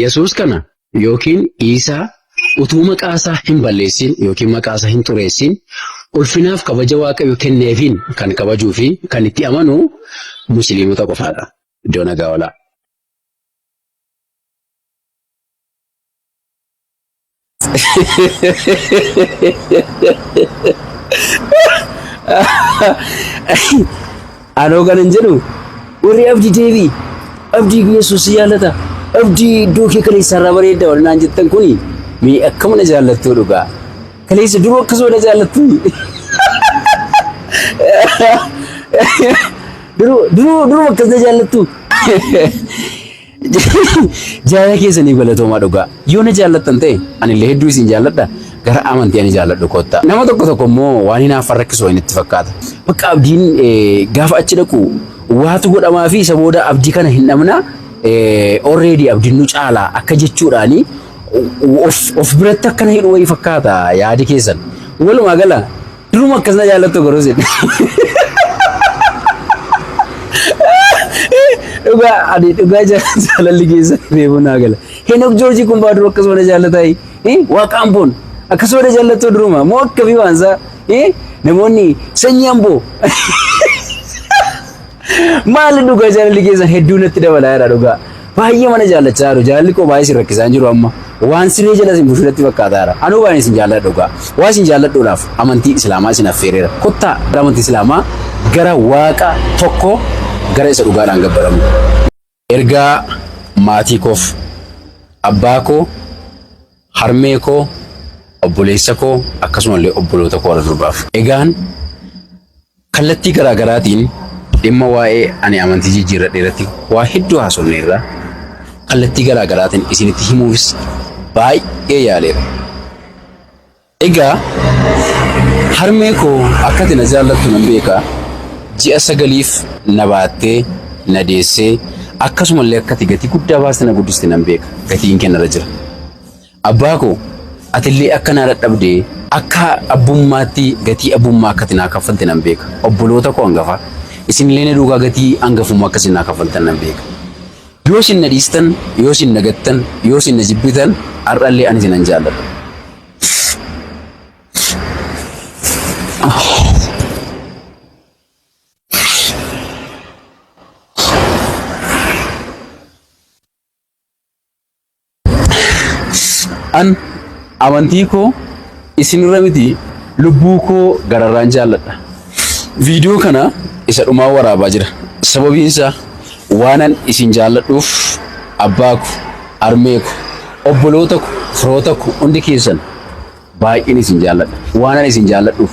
Yesuus kana yookiin Iisaa utuu maqaa isaa hin balleessin yookiin maqaa isaa hin xureessin ulfinaaf kabaja Waaqayyo kenneefiin kan kabajuu fi kan itti amanu musliimota qofaadha. Iddoo nagaa oolaa. Anoo kan hin jedhu warri abdii deebii abdii Yesuus jaallata abdii iddoo kee kaleessa irraa bareedda walnaan jettan kuni mee akkama na jaallattuu dhugaa kaleessa duruu akkasuma na jaallattu duruu akkas na jaallattu jaalala keessanii galatoomaa dhugaa yoo na jaallattan ta'e anillee hedduu isin jaalladha gara amantii ani jaalladhu kotta nama tokko immoo waan hinaaf rakkisoo inni itti fakkaata bakka abdiin gaafa achi dhaqu waatu godhamaa fi isa booda abdii kana hin dhabna already abdiin nu caalaa akka jechuudhaani of biratti akkana hidhu wayii fakkaata yaadi keessan walumaa gala duruma akkas na jaallattu goroosin dhugaa jaalalli keessa reefu naa gala Henook Joorjii kun baaduu akkasuma na jaallatai waaqaan boon akkasuma na jaallattu duruma moo akkamii waansaa namoonni sanyii amboo maal dhugaa jaalalli keessa hedduu natti dabalaa jira dhugaa baay'ee mana jaallachaa jiru jaalalli koo baay'ee rakkisaan jiru amma waan siree jala isin bushu natti fakkaataa jira anuu baay'ee isin jaalladha dhugaa waa isin jaalladhuudhaaf amantii islaamaa isin affeereera kottaa amantii islaamaa gara waaqa tokko gara isa dhugaadhaan gabbaramu ergaa maatii koof abbaa koo harmee koo obboleessa koo akkasumallee obboloota koo warra durbaaf egaan kallattii garaa garaatiin dhimma waa'ee ani amantii jijjiirradhe irratti waa hedduu haasofneerra kallattii garaa garaatiin isinitti himuufis baay'ee yaaleera. Egaa harmee koo akkati na jaallattu nan beeka ji'a 9f na baattee na deessee akkasumallee akkati gatii guddaa baastee na guddiste nan beeka gatiin kennarra jira. Abbaa koo atillee akka na dadhabdee akka abbummaatti gatii abbummaa akkati naa kaffalte nan beeka. Obboloota koo hangafa isinillee na dhugaa gatii hangafummaa akkasi naa kaffaltan nan beeka. Yoo isin na dhiistan, yoo isin na gattan, yoo isin na jibbitan har'allee ani isinan jaalladha. An amantii koo isinirra miti lubbuu koo gararraan jaalladha. Viidiyoo kana isa dhumaa waraabaa jira. Sababiin isaa waanan isin jaalladhuuf abbaa koo, harmee koo, obboloota koo, firoota koo hundi keessan baay'een isin jaalladha. Waanan isin jaalladhuuf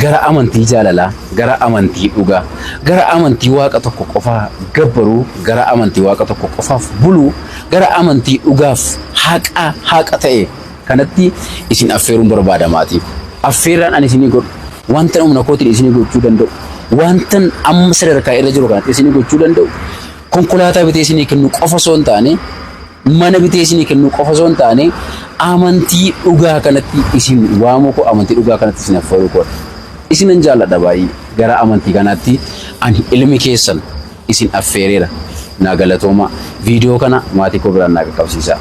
gara amantii jaalalaa, gara amantii dhugaa, gara amantii waaqa tokko qofaa gabbaruu, gara amantii waaqa tokko qofaaf buluu, gara amantii dhugaaf haqa ta'e kanatti isin affeeruun barbaadamaatiif. Affeerraan ani isinii godhu wanta humna kootiin isinii gochuu danda'u, wantan amma sadarkaa irra jiru kanatti isinii gochuu danda'u, konkolaataa bitee isinii kennu qofa osoo hin taane, mana bitee isinii kennu qofa osoo hin taane, amantii dhugaa kanatti isin waamuu koo amantii dhugaa kanatti isin affeeruu koodha. Isinan jaalladha baay'ee gara amantii kanatti ani ilmi keessan isin affeereera. Naa galatooma viidiyoo kana maatii koo biraan naa qaqqabsiisaa.